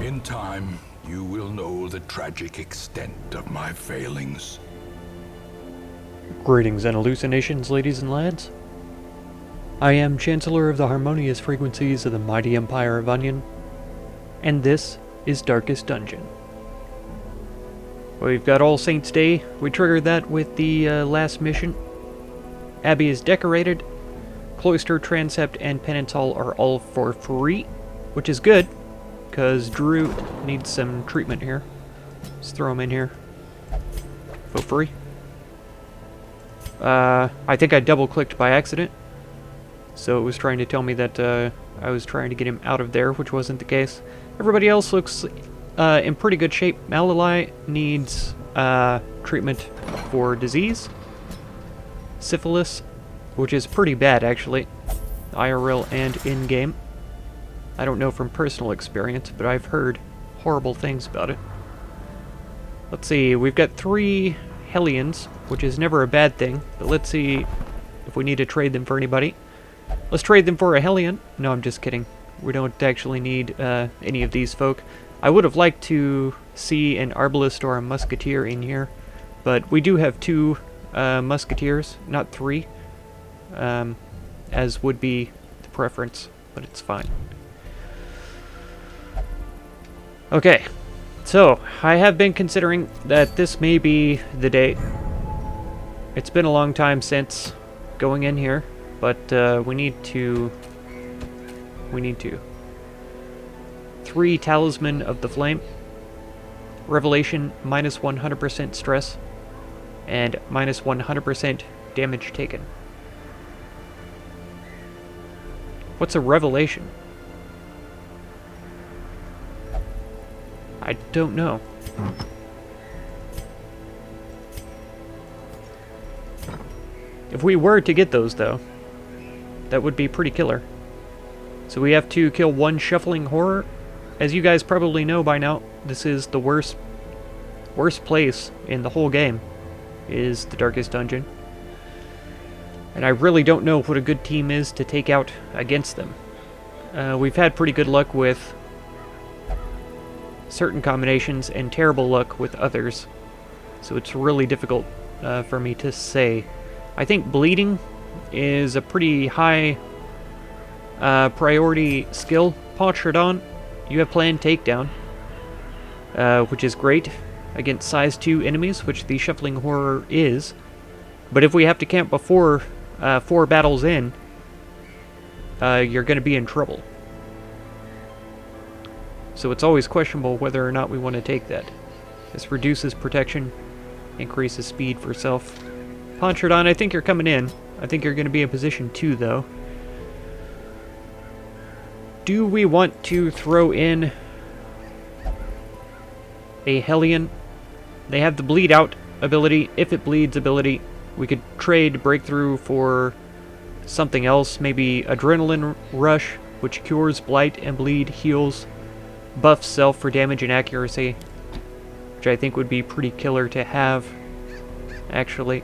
In time, you will know the tragic extent of my failings. Greetings and hallucinations, ladies and lads. I am Chancellor of the Harmonious Frequencies of the Mighty Empire of Onion, and this is Darkest Dungeon. We've got All Saints' Day. We triggered that with the last mission. Abbey is decorated. Cloister, Transept, and Penance Hall are all for free, which is good, because Drew needs some treatment here. Let's throw him in here. For free. I think I double-clicked by accident, so it was trying to tell me that I was trying to get him out of there, which wasn't the case. Everybody else looks in pretty good shape. Malali needs treatment for disease. Syphilis, which is pretty bad, actually. IRL and in-game. I don't know from personal experience, but I've heard horrible things about it. Let's see, we've got 3 Hellions, which is never a bad thing, but let's see if we need to trade them for anybody. Let's trade them for a Hellion. No, I'm just kidding. We don't actually need any of these folk. I would have liked to see an Arbalist or a Musketeer in here, but we do have 2 Musketeers, not 3, as would be the preference, but it's fine. Okay, so I have been considering that this may be the day. It's been a long time since going in here, but we need to. 3 Talisman of the Flame, Revelation minus 100% stress, and minus 100% damage taken. What's a Revelation? I don't know. If we were to get those, though, that would be pretty killer. So we have to kill 1 Shuffling Horror. As you guys probably know by now, this is the worst place in the whole game, is the Darkest Dungeon. And I really don't know what a good team is to take out against them. We've had pretty good luck with certain combinations and terrible luck with others, so it's really difficult for me to say. I think bleeding is a pretty high priority skill. Ponchardon, you have planned takedown, which is great against size 2 enemies, which the Shuffling Horror is. But if we have to camp before 4 battles in, you're going to be in trouble. So it's always questionable whether or not we want to take that. This reduces protection, increases speed for self. Ponchardon, I think you're coming in. I think you're going to be in position 2, though. Do we want to throw in a Hellion? They have the Bleed Out ability. If it bleeds ability, we could trade Breakthrough for something else. Maybe Adrenaline Rush, which cures Blight and Bleed, heals, buffs self for damage and accuracy, which I think would be pretty killer to have, actually.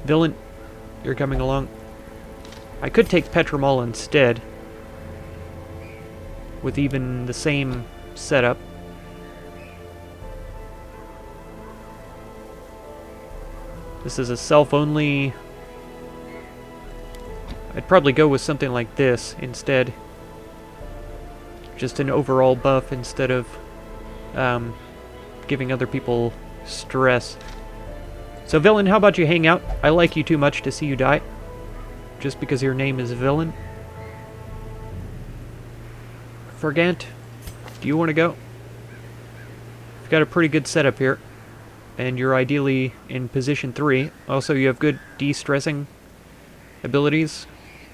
Villain, you're coming along. I could take Petramal instead, with even the same setup. This is a self-only. I'd probably go with something like this instead. Just an overall buff instead of giving other people stress. So Villain, how about you hang out? I like you too much to see you die, just because your name is Villain. Fergant, do you want to go? You've got a pretty good setup here, and you're ideally in position 3. Also, you have good de-stressing abilities.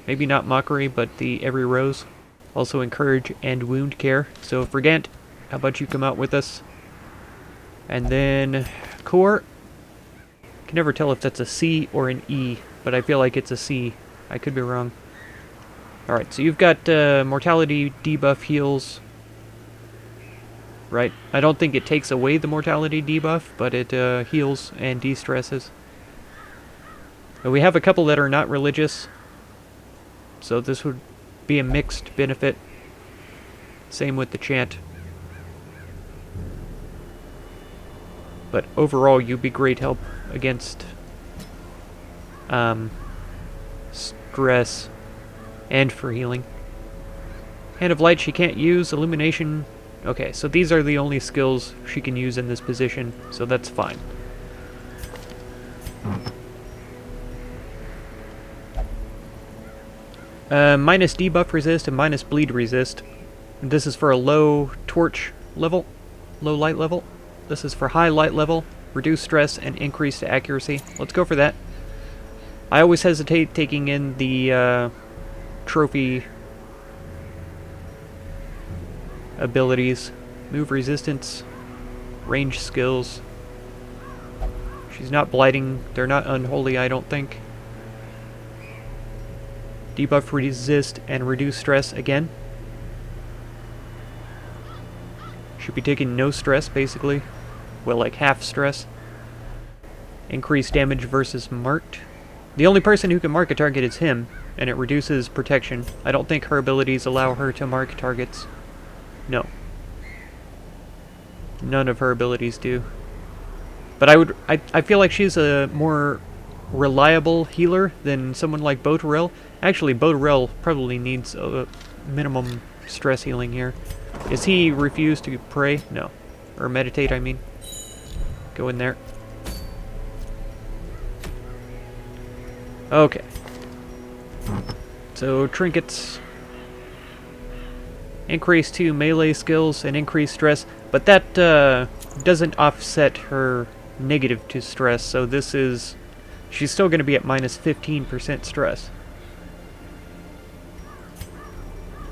Maybe not Mockery, but the Every Rose. Also Encourage and Wound Care. So Fergant, how about you come out with us? And then Core. Can never tell if that's a C or an E, but I feel like it's a C. I could be wrong. Alright, so you've got mortality debuff heals. Right? I don't think it takes away the mortality debuff, but it heals and de-stresses. And we have a couple that are not religious, so this would be a mixed benefit. Same with the chant. But overall, you'd be great help against stress and for healing. Hand of Light she can't use. Illumination. Okay, so these are the only skills she can use in this position, so that's fine. Minus debuff resist and minus bleed resist. This is for a low torch level, low light level. This is for high light level, reduce stress and increased accuracy. Let's go for that. I always hesitate taking in the trophy abilities. Move resistance, range skills. She's not blighting, they're not unholy, I don't think. Debuff resist and reduce stress again. Should be taking no stress, basically. Well, like half stress. Increased damage versus marked. The only person who can mark a target is him, and it reduces protection. I don't think her abilities allow her to mark targets. No. None of her abilities do. But I feel like she's a more reliable healer than someone like Botarel. Actually, Botarel probably needs a minimum stress healing here. Is he refused to pray? No. Or meditate, I mean. Go in there. Okay. So, trinkets. Increase 2 melee skills and increase stress. But that doesn't offset her negative to stress, so this is... She's still going to be at minus 15% stress.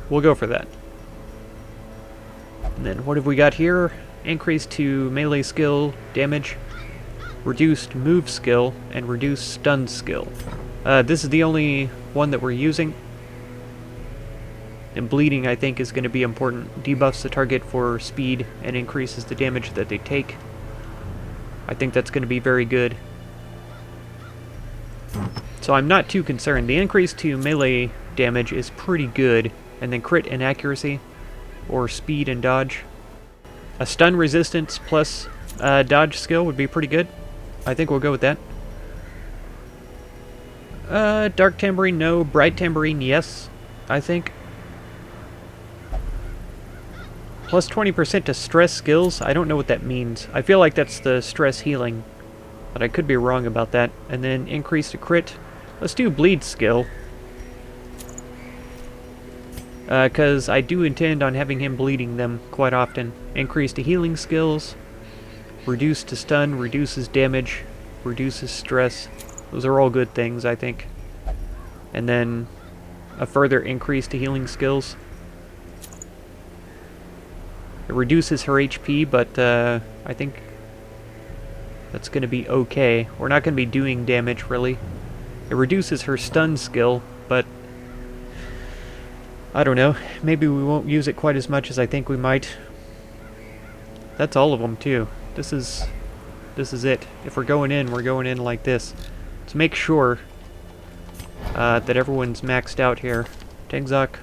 We'll go for that. And then what have we got here? Increase to melee skill, damage, reduced move skill, and reduced stun skill. This is the only one that we're using. And bleeding, I think, is going to be important. Debuffs the target for speed and increases the damage that they take. I think that's going to be very good. So I'm not too concerned. The increase to melee damage is pretty good. And then crit and accuracy, or speed and dodge. A stun resistance plus dodge skill would be pretty good. I think we'll go with that. Dark Tambourine, no. Bright Tambourine, yes, I think. Plus 20% to stress skills. I don't know what that means. I feel like that's the stress healing, but I could be wrong about that. And then increase to crit. Let's do bleed skill. Because I do intend on having him bleeding them quite often. Increase to healing skills. Reduce to stun, reduces damage, reduces stress. Those are all good things, I think. And then a further increase to healing skills. It reduces her HP, but I think that's going to be okay. We're not going to be doing damage, really. It reduces her stun skill, but I don't know. Maybe we won't use it quite as much as I think we might. That's all of them, too. This is it. If we're going in like this. Let's make sure that everyone's maxed out here. Tengzok.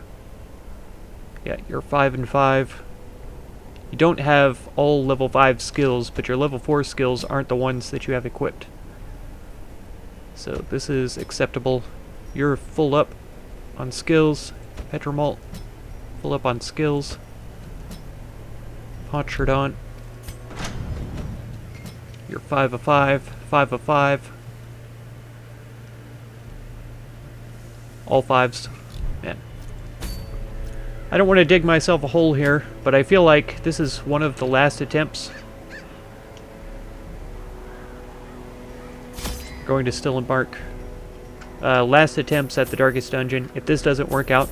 Yeah, you're 5 and 5. You don't have all level 5 skills, but your level 4 skills aren't the ones that you have equipped. So this is acceptable. You're full up on skills. Petramalt, full up on skills. Ponchardon, you're 5 of 5, 5 of 5. All 5s. Man. I don't want to dig myself a hole here, but I feel like this is one of the last attempts. Going to Still Embark. Last attempts at the Darkest Dungeon. If this doesn't work out,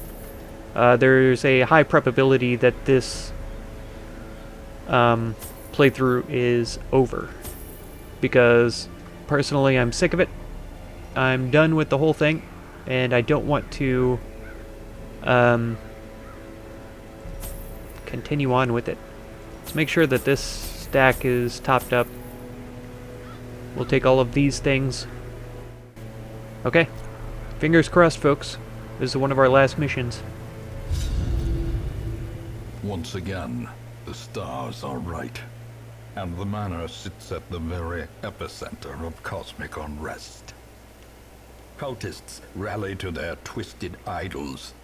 there's a high probability that this playthrough is over. Because, personally, I'm sick of it. I'm done with the whole thing, and I don't want to continue on with it. Let's make sure that this stack is topped up. We'll take all of these things. Okay. Fingers crossed, folks. This is one of our last missions. Once again, the stars are right, and the manor sits at the very epicenter of cosmic unrest. Cultists rally to their twisted idols,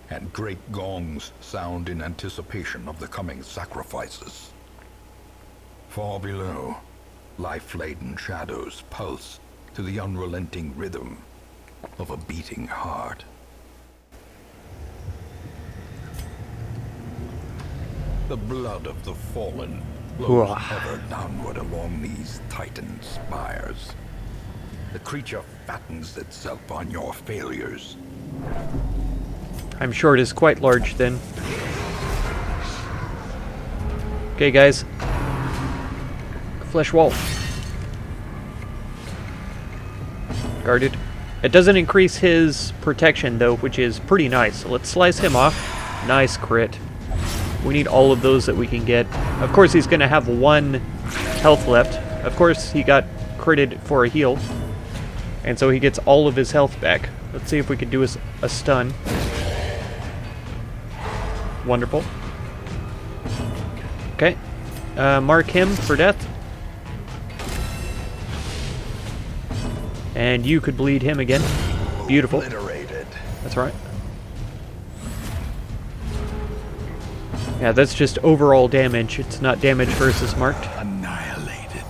and great gongs sound in anticipation of the coming sacrifices. Far below, life-laden shadows pulse to the unrelenting rhythm of a beating heart. The blood of the fallen flows ever downward along these titan spires. The creature fattens itself on your failures. I'm sure it is quite large then. Okay, guys. Flesh wall. Guarded. It doesn't increase his protection though, which is pretty nice. So let's slice him off. Nice crit. We need all of those that we can get. Of course, he's going to have 1 health left. Of course, he got critted for a heal. And so he gets all of his health back. Let's see if we can do a stun. Wonderful. Okay. Mark him for death. And you could bleed him again. Beautiful. Obliterated. That's right. Yeah, that's just overall damage. It's not damage versus marked. Annihilated.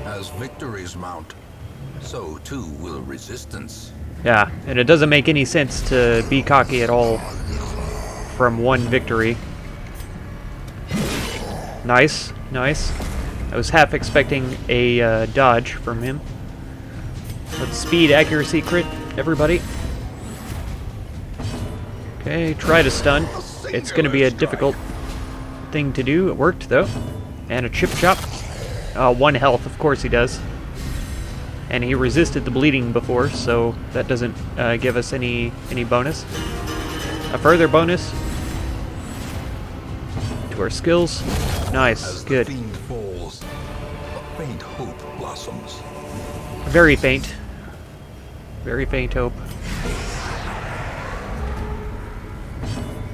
As victories mount, so too will resistance. Yeah, and it doesn't make any sense to be cocky at all from 1 victory. Nice, nice. I was half expecting a dodge from him. Let's speed, accuracy, crit, everybody. Okay, try to stun. It's going to be a difficult thing to do. It worked, though. And a chip chop. 1 health, of course he does. And he resisted the bleeding before, so that doesn't give us any bonus. A further bonus to our skills. Nice, good. As the fiend falls, a faint hope blossoms. Very faint. Very faint hope.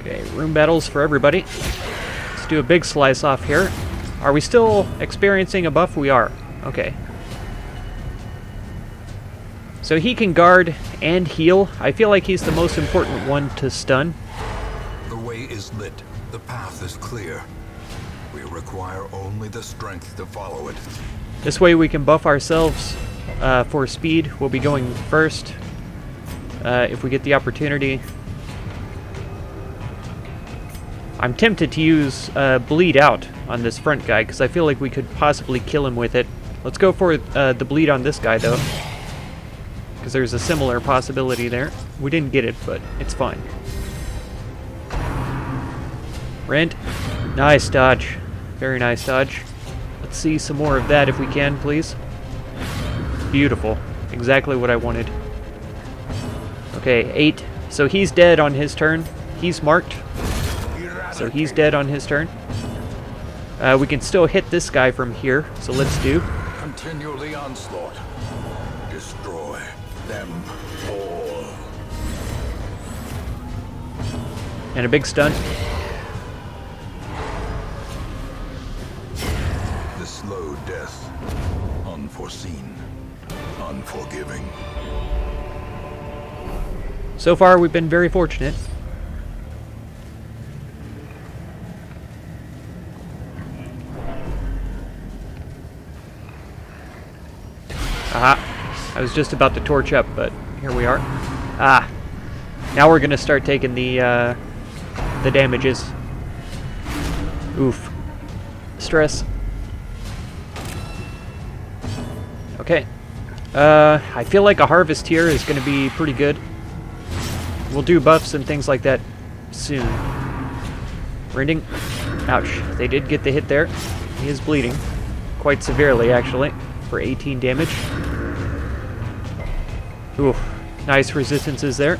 Okay, room battles for everybody. Let's do a big slice off here. Are we still experiencing a buff? We are. Okay. So he can guard and heal. I feel like he's the most important one to stun. The way is lit. The path is clear. We require only the strength to follow it. This way we can buff ourselves for speed. We'll be going first if we get the opportunity. I'm tempted to use Bleed Out on this front guy because I feel like we could possibly kill him with it. Let's go for the Bleed on this guy though, because there's a similar possibility there. We didn't get it, but it's fine. Rend. Nice dodge. Very nice dodge. Let's see some more of that if we can, please. Beautiful. Exactly what I wanted. Okay, 8. So he's dead on his turn. He's marked. So he's dead on his turn. We can still hit this guy from here, so let's do. Continue the onslaught. Destroy them all. And a big stun. The slow death. Unforeseen. Unforgiving. So far, we've been very fortunate. Aha. I was just about to torch up, but here we are. Ah. Now we're going to start taking the damages. Oof. Stress. Okay. I feel like a harvest here is going to be pretty good. We'll do buffs and things like that soon. Rending. Ouch. They did get the hit there. He is bleeding. Quite severely, actually, for 18 damage. Ooh. Nice resistances there.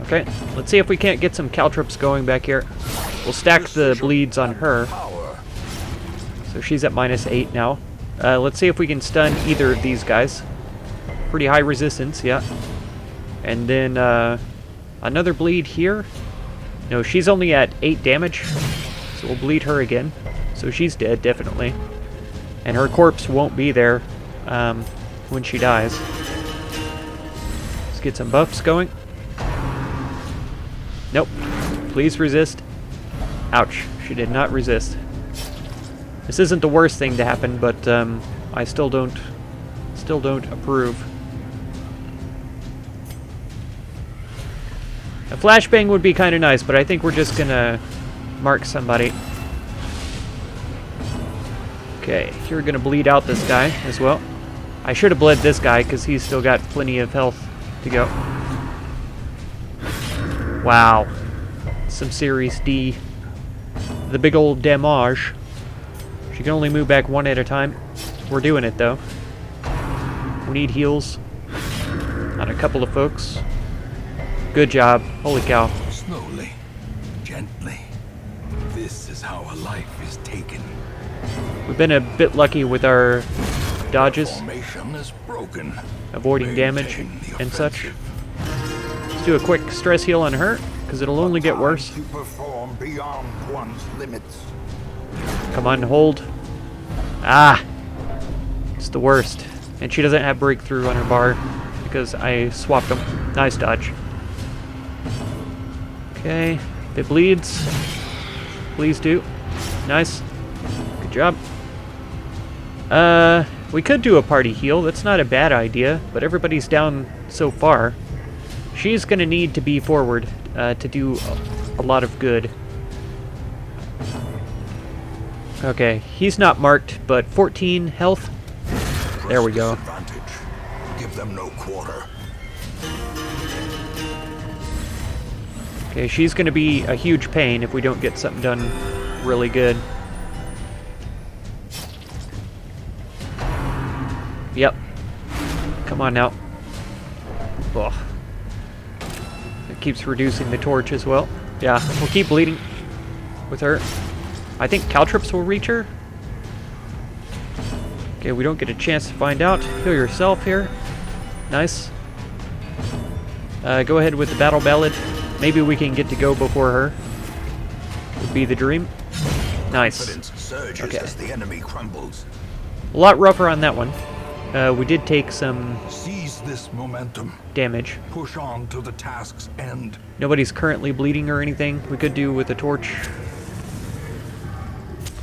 Okay. Let's see if we can't get some caltrops going back here. We'll stack the bleeds on her. So she's at -8 now. Let's see if we can stun either of these guys. Pretty high resistance, yeah. And then Another bleed here. No, she's only at 8 damage. So we'll bleed her again. So she's dead, definitely. And her corpse won't be there when she dies. Let's get some buffs going. Nope. Please resist. Ouch. She did not resist. This isn't the worst thing to happen, but I still don't approve. A flashbang would be kind of nice, but I think we're just gonna mark somebody. Okay, you're gonna bleed out this guy as well. I should have bled this guy because he's still got plenty of health to go. Wow. Some Series D. The big old damage. She can only move back one at a time. We're doing it though. We need heals on a couple of folks. Good job. Holy cow. Slowly, gently. This is how a life is taken. We've been a bit lucky with our dodges, Formation is broken. avoiding damage Maintain the and such. offensive. Let's do a quick stress heal on her, because it'll only get worse. To perform beyond one's limits. Come on, hold. Ah! It's the worst. And she doesn't have breakthrough on her bar, because I swapped them. Nice dodge. Okay, if it bleeds, please do. Nice. Good job. We could do a party heal. That's not a bad idea, but everybody's down so far. She's gonna need to be forward to do a lot of good. Okay, he's not marked, but 14 health. There we go. Disadvantage. Give them no quarter. Okay, she's gonna be a huge pain if we don't get something done really good. Yep. Come on now. Ugh. It keeps reducing the torch as well. Yeah, we'll keep bleeding with her. I think Caltrops will reach her. Okay, we don't get a chance to find out. Heal yourself here. Nice. Go ahead with the battle ballad. Maybe we can get to go before her. Would be the dream. Nice. Confidence surges Okay. as the enemy crumbles. A lot rougher on that one. We did take some Seize this momentum. damage. Push on to the task's end. Nobody's currently bleeding or anything. We could do with a torch.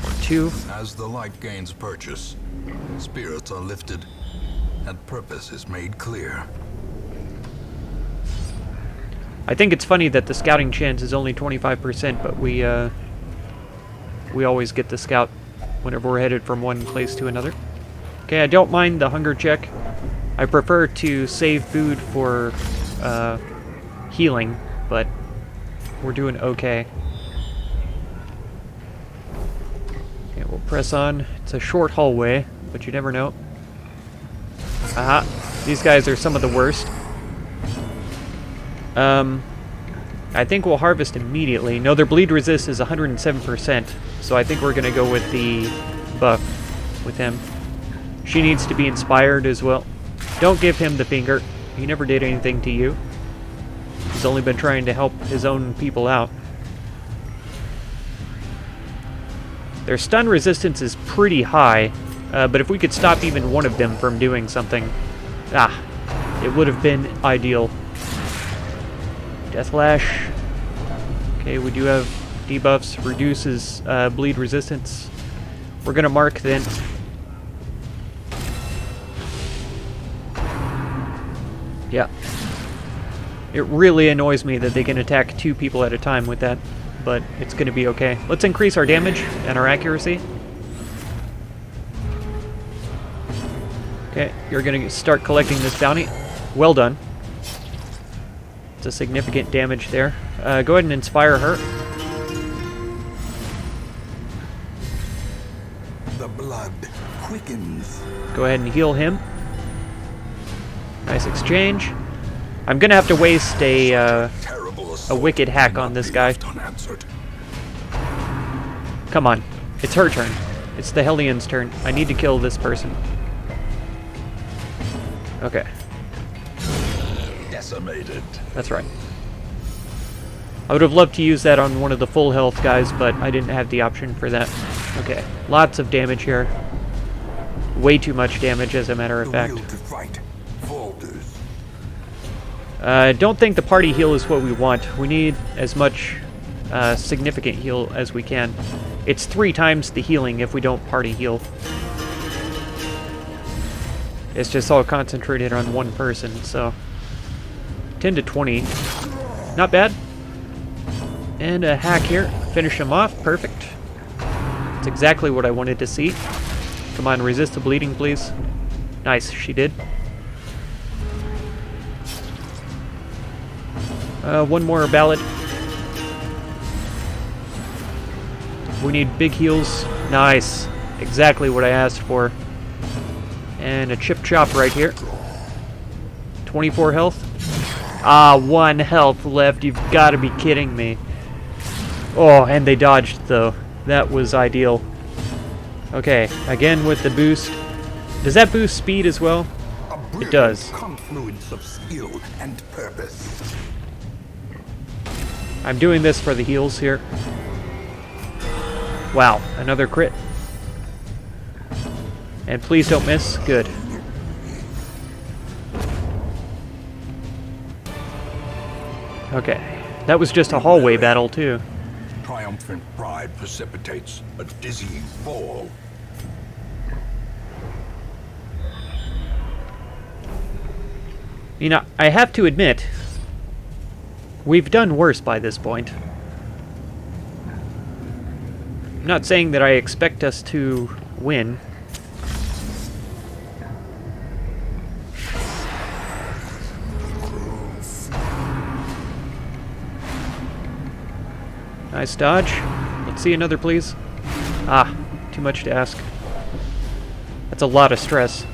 Or two. As the light gains purchase, spirits are lifted, and purpose is made clear. I think it's funny that the scouting chance is only 25%, but we always get the scout whenever we're headed from one place to another. Okay, I don't mind the hunger check. I prefer to save food for healing, but we're doing okay. Okay, we'll press on. It's a short hallway, but you never know. Aha, these guys are some of the worst. I think we'll harvest immediately. No, their bleed resist is 107%, so I think we're gonna go with the buff with him. She needs to be inspired as well. Don't give him the finger. He never did anything to you. He's only been trying to help his own people out. Their stun resistance is pretty high, but if we could stop even one of them from doing something, it would have been ideal. Deathlash. Okay, we do have debuffs. Reduces bleed resistance. We're gonna mark then. Yeah. It really annoys me that they can attack two people at a time with that, but it's gonna be okay. Let's increase our damage and our accuracy. Okay, you're gonna start collecting this bounty. Well done. It's a significant damage there. Go ahead and inspire her. The blood quickens. Go ahead and heal him. Nice exchange. I'm gonna have to waste a wicked hack on this guy. Unanswered. Come on. It's her turn. It's the Hellions' turn. I need to kill this person. Okay. Decimated. That's right. I would have loved to use that on one of the full health guys, but I didn't have the option for that. Okay, lots of damage here. Way too much damage, as a matter of fact. I don't think the party heal is what we want. We need as much significant heal as we can. It's 3 times the healing if we don't party heal. It's just all concentrated on one person, so 10 to 20. Not bad. And a hack here. Finish him off. Perfect. That's exactly what I wanted to see. Come on, resist the bleeding, please. Nice, she did. One more ballad. We need big heals. Nice. Exactly what I asked for. And a chip chop right here. 24 health. Ah, 1 health left. You've got to be kidding me. Oh, and they dodged, though. That was ideal. Okay, again with the boost. Does that boost speed as well? It does. Confluence of skill and purpose. I'm doing this for the heals here. Wow, another crit. And please don't miss. Good. Okay. That was just a hallway battle, too. Triumphant pride precipitates a dizzying fall. You know, I have to admit, we've done worse by this point. I'm not saying that I expect us to win. Nice dodge. Let's see another, please. Ah, too much to ask. That's a lot of stress.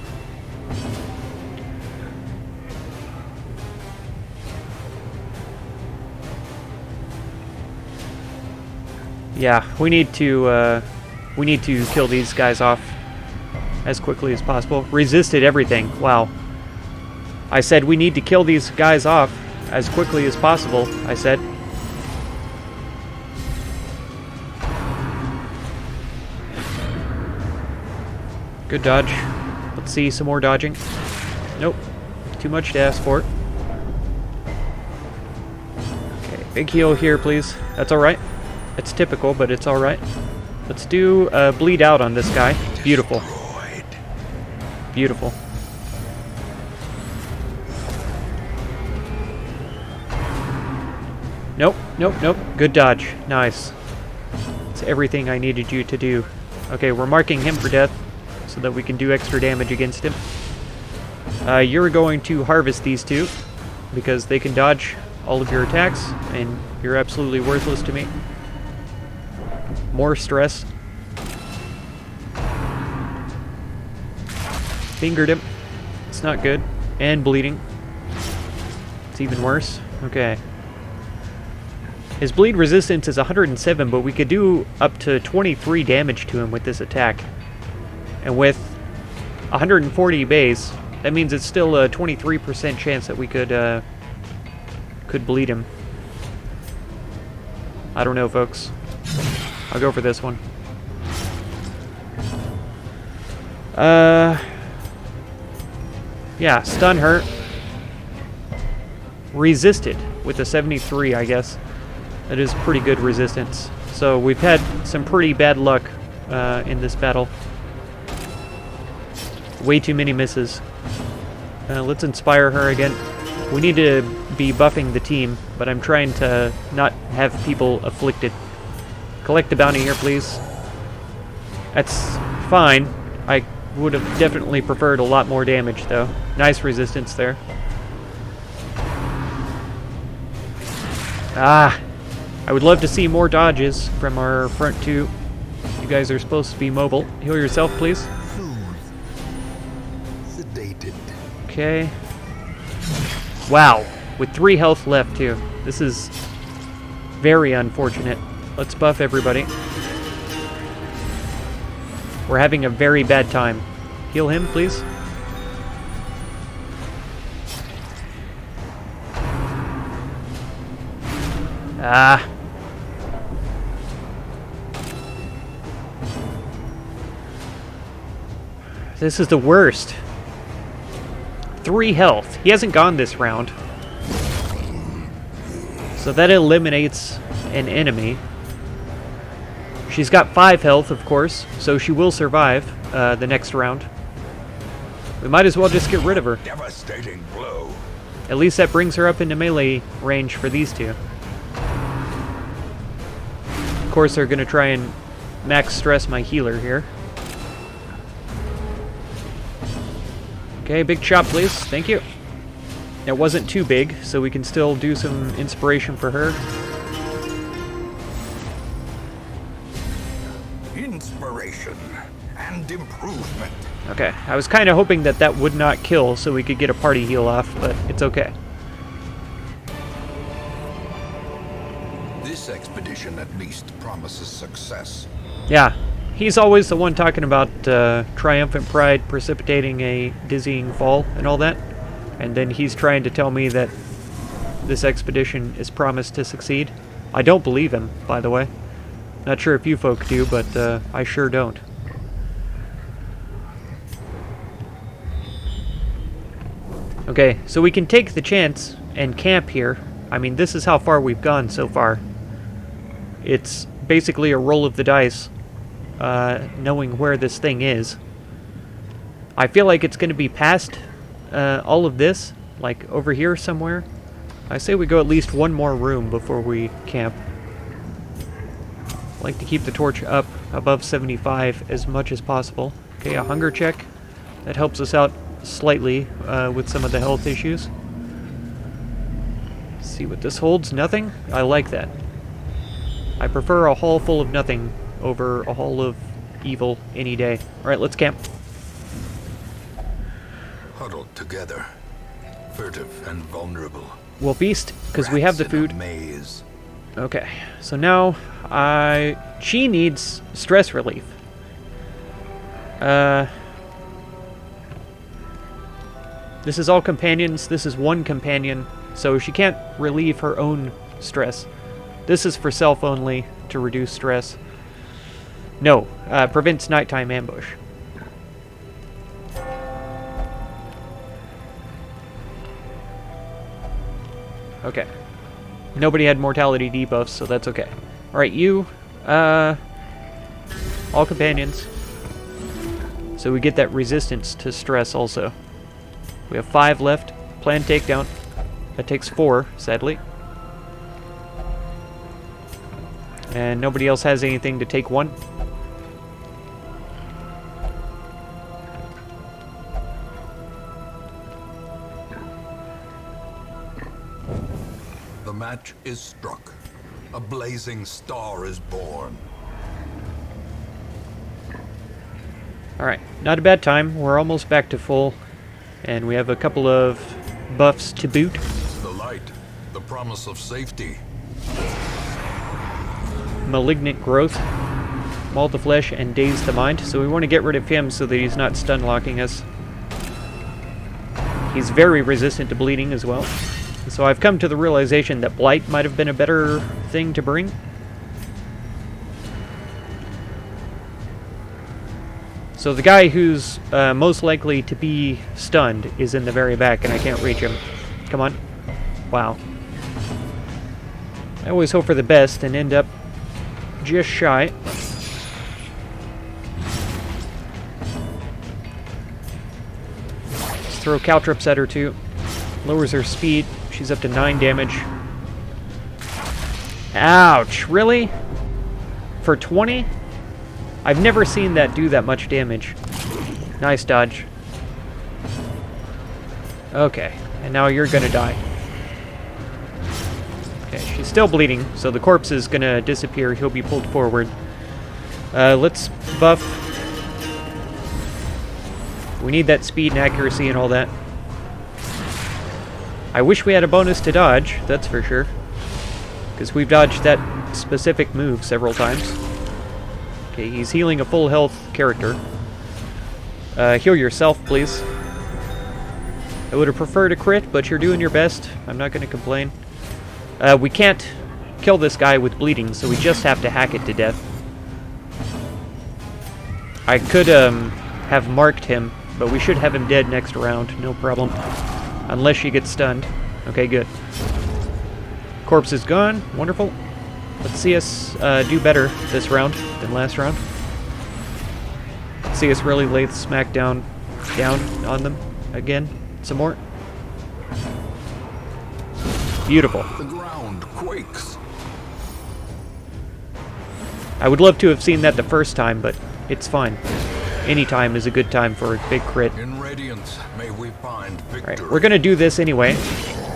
Yeah, we need to kill these guys off as quickly as possible. Resisted everything. Wow. I said we need to kill these guys off as quickly as possible, I said. Good dodge. Let's see some more dodging. Nope. Too much to ask for. Okay, big heal here, please. That's alright. It's typical, but it's alright. Let's do bleed out on this guy. Beautiful. Beautiful. Nope, nope, nope. Good dodge. Nice. It's everything I needed you to do. Okay, we're marking him for death so that we can do extra damage against him. You're going to harvest these two because they can dodge all of your attacks, and you're absolutely worthless to me. More stress. Fingered him. It's not good. And bleeding. It's even worse. Okay. His bleed resistance is 107, but we could do up to 23 damage to him with this attack. And with 140 base, that means it's still a 23% chance that we could bleed him. I don't know, folks. I'll go for this one. Yeah, stun her. Resisted with a 73, I guess. That is pretty good resistance. So we've had some pretty bad luck in this battle. Way too many misses. Let's inspire her again. We need to be buffing the team, but I'm trying to not have people afflicted. Collect the bounty here, please. That's fine. I would have definitely preferred a lot more damage, though. Nice resistance there. Ah! I would love to see more dodges from our front two. You guys are supposed to be mobile. Heal yourself, please. Sedated. Okay. Wow. With 3 health left, too. This is very unfortunate. Let's buff everybody. We're having a very bad time. Heal him, please. Ah. This is the worst. 3 health. He hasn't gone this round. So that eliminates an enemy. She's got 5 health, of course, so she will survive the next round. We might as well just get rid of her. Devastating blow. At least that brings her up into melee range for these two. Of course, they're going to try and max stress my healer here. Okay, big chop, please. Thank you. It wasn't too big, so we can still do some inspiration for her. Inspiration and improvement. Okay, I was kind of hoping that that would not kill so we could get a party heal off, but it's okay. This expedition at least promises success. Yeah, he's always the one talking about triumphant pride precipitating a dizzying fall and all that. And then he's trying to tell me that this expedition is promised to succeed. I don't believe him, by the way. Not sure if you folk do, but I sure don't. Okay, so we can take the chance and camp here. I mean, this is how far we've gone so far. It's basically a roll of the dice, knowing where this thing is. I feel like it's going to be past all of this, like over here somewhere. I say we go at least one more room before we camp. I like to keep the torch up above 75 as much as possible. Okay, a hunger check. That helps us out slightly with some of the health issues. See what this holds. Nothing? I like that. I prefer a haul full of nothing over a haul of evil any day. Alright, let's camp. Huddled together, furtive and vulnerable. We'll feast, because we have the Rats in a food. maze. Okay, so now she needs stress relief. This is all companions. This is one companion, so she can't relieve her own stress. This is for self only, to reduce stress. No, prevents nighttime ambush. Okay. Nobody had mortality debuffs, so that's okay. Alright, you, all companions. So we get that resistance to stress also. We have 5 left. Planned takedown. That takes 4, sadly. And nobody else has anything to take 1. The match is struck. A blazing star is born. Alright, not a bad time. We're almost back to full. And we have a couple of buffs to boot. The light, the promise of safety. Malignant Growth, Maul the Flesh, and Daze the Mind. So we want to get rid of him so that he's not stun locking us. He's very resistant to bleeding as well. So I've come to the realization that Blight might have been a better thing to bring. So the guy who's most likely to be stunned is in the very back, and I can't reach him. Come on. Wow. I always hope for the best and end up just shy. Let's throw Caltrops at her too. Lowers her speed. She's up to 9 damage. Ouch, really? For 20? I've never seen that do that much damage. Nice dodge. Okay, and now you're gonna die. Okay, she's still bleeding, so the corpse is gonna disappear. He'll be pulled forward. Let's buff. We need that speed and accuracy and all that. I wish we had a bonus to dodge, that's for sure. Because we've dodged that specific move several times. Okay, he's healing a full health character. Heal yourself, please. I would have preferred a crit, but you're doing your best. I'm not going to complain. We can't kill this guy with bleeding, so we just have to hack it to death. I could have marked him, but we should have him dead next round, no problem. Unless she gets stunned. Okay, good. Corpse is gone, wonderful. Let's see us do better this round than last round. Let's see us really lay the smack down on them again, some more. Beautiful. The ground quakes. I would love to have seen that the first time, but it's fine. Any time is a good time for a big crit. In radiance, may we find victory. Alright, we're gonna do this anyway,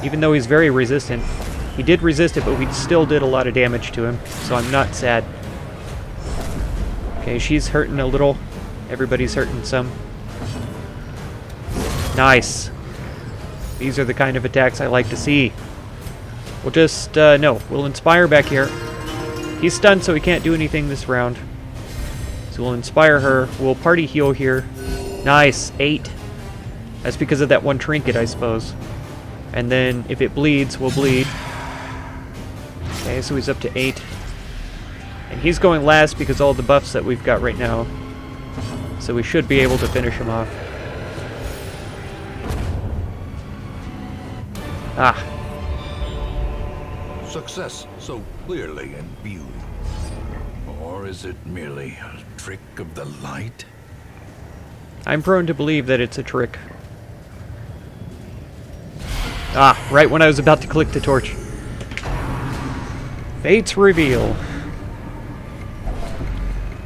even though he's very resistant. He did resist it, but we still did a lot of damage to him, so I'm not sad. Okay, she's hurting a little. Everybody's hurting some. Nice. These are the kind of attacks I like to see. We'll just, no, we'll inspire back here. He's stunned, so he can't do anything this round. So we'll inspire her. We'll party heal here. Nice, 8. That's because of that one trinket, I suppose. And then if it bleeds, we'll bleed. Okay, so he's up to 8. And he's going last because all the buffs that we've got right now. So we should be able to finish him off. Ah. Success so clearly in view. Or is it merely a trick of the light? I'm prone to believe that it's a trick. Ah, right when I was about to click the torch. Fate's reveal.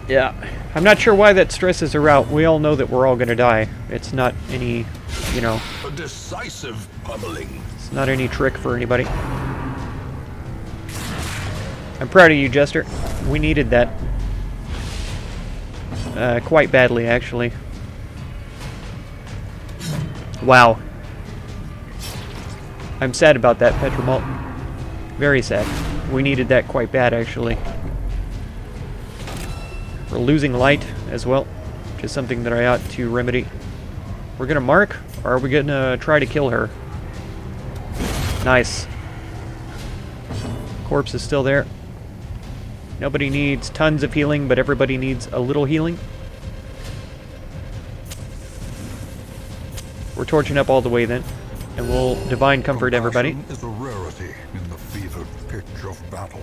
Yeah. I'm not sure why that stresses her out. We all know that we're all gonna die. It's not any, you know... A decisive pummeling. It's not any trick for anybody. I'm proud of you, Jester. We needed that. Quite badly, actually. Wow. I'm sad about that, Petramalt. Very sad. We needed that quite bad, actually. We're losing light as well, which is something that I ought to remedy. We're gonna mark, or are we gonna try to kill her? Nice. Corpse is still there. Nobody needs tons of healing, but everybody needs a little healing. We're torching up all the way then, and we'll Divine Comfort everybody. Compassion is a rarity in the fevered pitch of battle.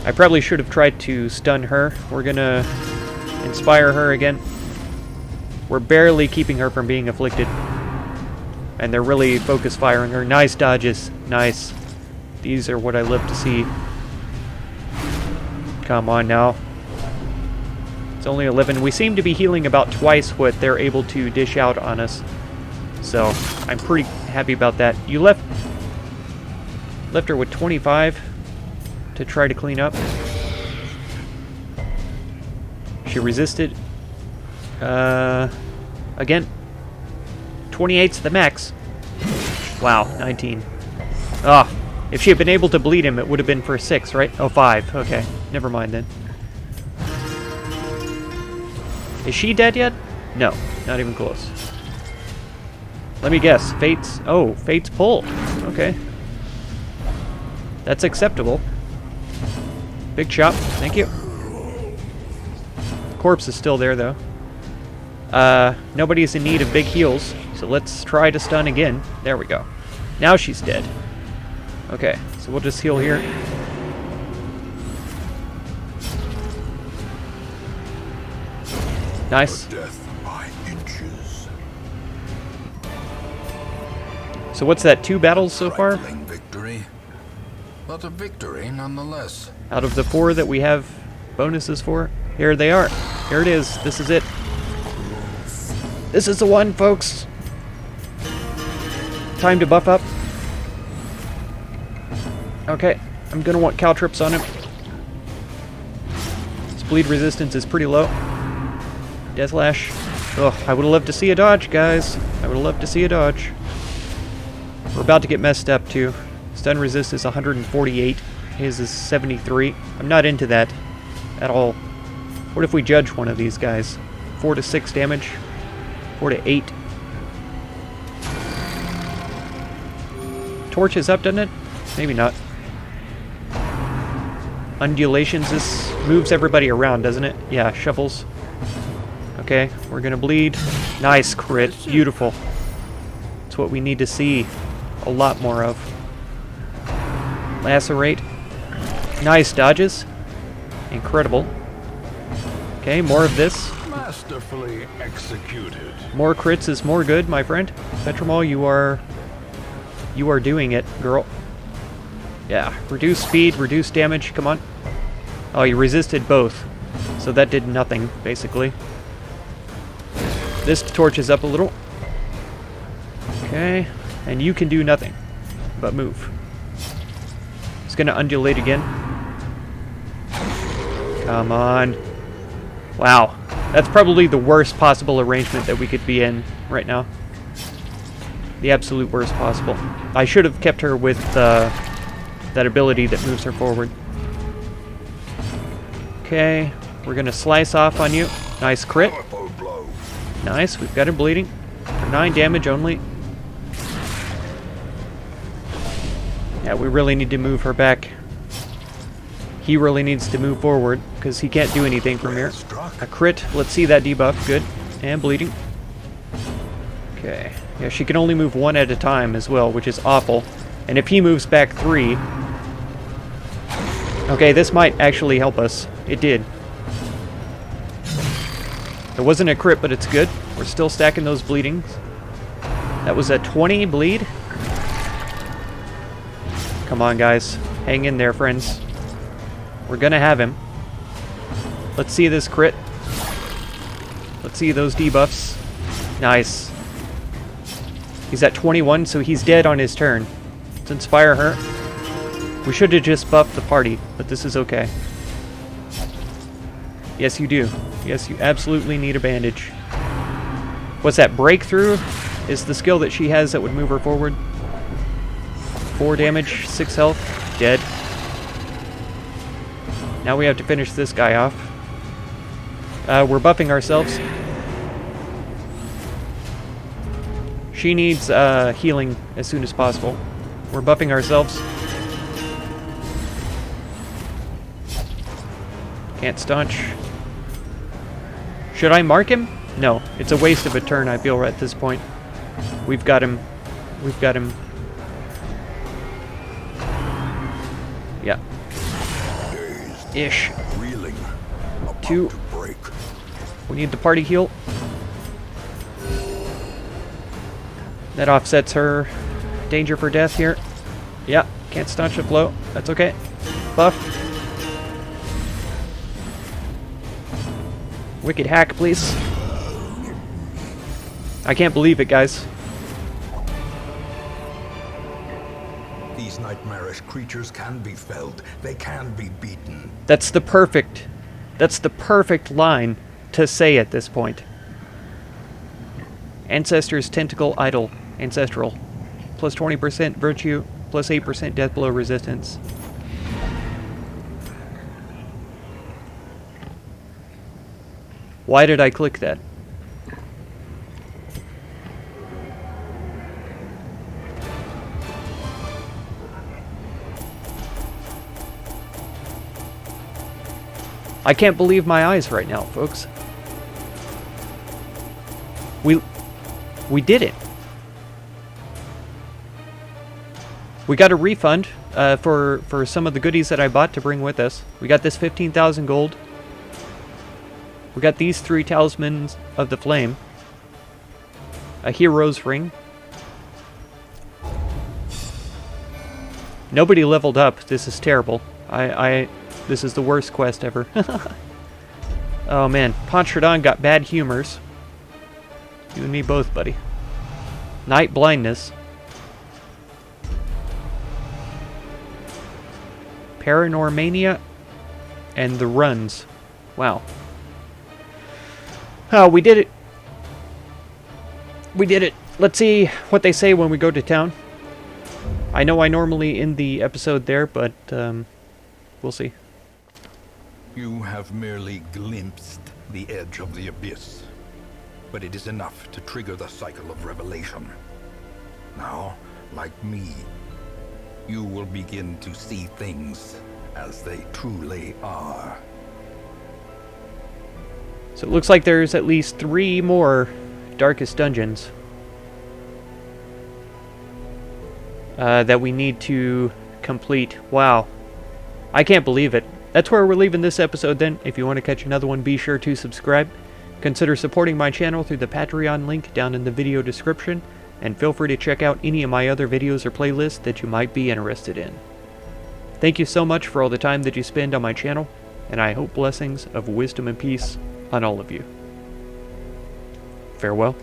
I probably should have tried to stun her. We're gonna inspire her again. We're barely keeping her from being afflicted. And they're really focus firing her. Nice dodges. Nice. These are what I love to see. Come on now. It's only 11. We seem to be healing about twice what they're able to dish out on us. So, I'm pretty happy about that. You left her with 25 to try to clean up. She resisted. Again. 28's the max. Wow, 19. Ah, if she had been able to bleed him, it would have been for 6, right? Oh, 5. Okay, never mind then. Is she dead yet? No, not even close. Let me guess. Fate's... Oh, Fate's pulled. Okay. That's acceptable. Big chop. Thank you. Corpse is still there, though. Nobody's in need of big heals, so let's try to stun again. There we go. Now she's dead. Okay, so we'll just heal here. Nice. Death by inches. So what's that, 2 battles so far? Trifling victory, but a victory nonetheless. Out of the 4 that we have bonuses for? Here they are. Here it is. This is it. This is the one, folks. Time to buff up. Okay, I'm gonna want caltrips on him. His bleed resistance is pretty low. Deathlash. Ugh, I would have loved to see a dodge, guys. I would have loved to see a dodge. We're about to get messed up, too. Stun resist is 148. His is 73. I'm not into that at all. What if we judge one of these guys? 4 to 6 damage? 4 to 8. Torch is up, doesn't it? Maybe not. undulations. This moves everybody around, doesn't it? Yeah, shuffles. Okay, we're gonna bleed. Nice crit. Beautiful. That's what we need to see a lot more of. Lacerate. Nice dodges. Incredible. Okay, more of this. Masterfully executed. More crits is more good, my friend. Petromol, you are doing it, girl. Yeah, reduce speed, reduce damage, come on. Oh, you resisted both. So that did nothing, basically. This torches up a little. Okay, and you can do nothing but move. It's gonna undulate again. Come on. Wow, that's probably the worst possible arrangement that we could be in right now. The absolute worst possible. I should have kept her with that ability that moves her forward. Okay, we're gonna slice off on you. Nice crit. Powerful blow. Nice, we've got her bleeding. For 9 damage only. Yeah, we really need to move her back. He really needs to move forward, because he can't do anything from here. Struck. A crit, let's see that debuff, good. And bleeding. Okay, yeah, she can only move 1 at a time as well, which is awful. And if he moves back 3... Okay, this might actually help us. It did. It wasn't a crit, but it's good. We're still stacking those bleedings. That was a 20 bleed. Come on, guys. Hang in there, friends. We're gonna have him. Let's see this crit. Let's see those debuffs. Nice. He's at 21, so he's dead on his turn. Let's inspire her. We should have just buffed the party, but this is okay. Yes, you do. Yes, you absolutely need a bandage. What's that? Breakthrough is the skill that she has that would move her forward. 4 damage, 6 health, dead. Now we have to finish this guy off. We're buffing ourselves. She needs healing as soon as possible. We're buffing ourselves. Can't staunch. Should I mark him? No, it's a waste of a turn, I feel, at this point. We've got him. We've got him. Yeah. Ish. Reeling. About 2. to break. We need the party heal. That offsets her danger for death here. Yeah, can't staunch the flow. That's okay. Buff. Wicked hack, please. I can't believe it, guys. These nightmarish creatures can be felled. They can be beaten. That's the perfect line to say at this point. Ancestor's Tentacle Idol. Ancestral. Plus 20% virtue, plus 8% death blow resistance. Why did I click that? I can't believe my eyes right now, folks. We did it. We got a refund for some of the goodies that I bought to bring with us. We got this 15,000 gold. We got these 3 talismans of the flame. A hero's ring. Nobody leveled up. This is terrible. This is the worst quest ever. Oh man, Pontradon got bad humors. You and me both, buddy. Night blindness. Paranormania. And the runs. Wow. Oh, we did it. We did it. Let's see what they say when we go to town. I know I normally end the episode there, but we'll see. You have merely glimpsed the edge of the abyss, but it is enough to trigger the cycle of revelation. Now, like me, you will begin to see things as they truly are. So it looks like there's at least 3 more Darkest Dungeons that we need to complete. Wow. I can't believe it. That's where we're leaving this episode then. If you want to catch another one, be sure to subscribe. Consider supporting my channel through the Patreon link down in the video description, and feel free to check out any of my other videos or playlists that you might be interested in. Thank you so much for all the time that you spend on my channel, and I hope blessings of wisdom and peace on all of you. Farewell.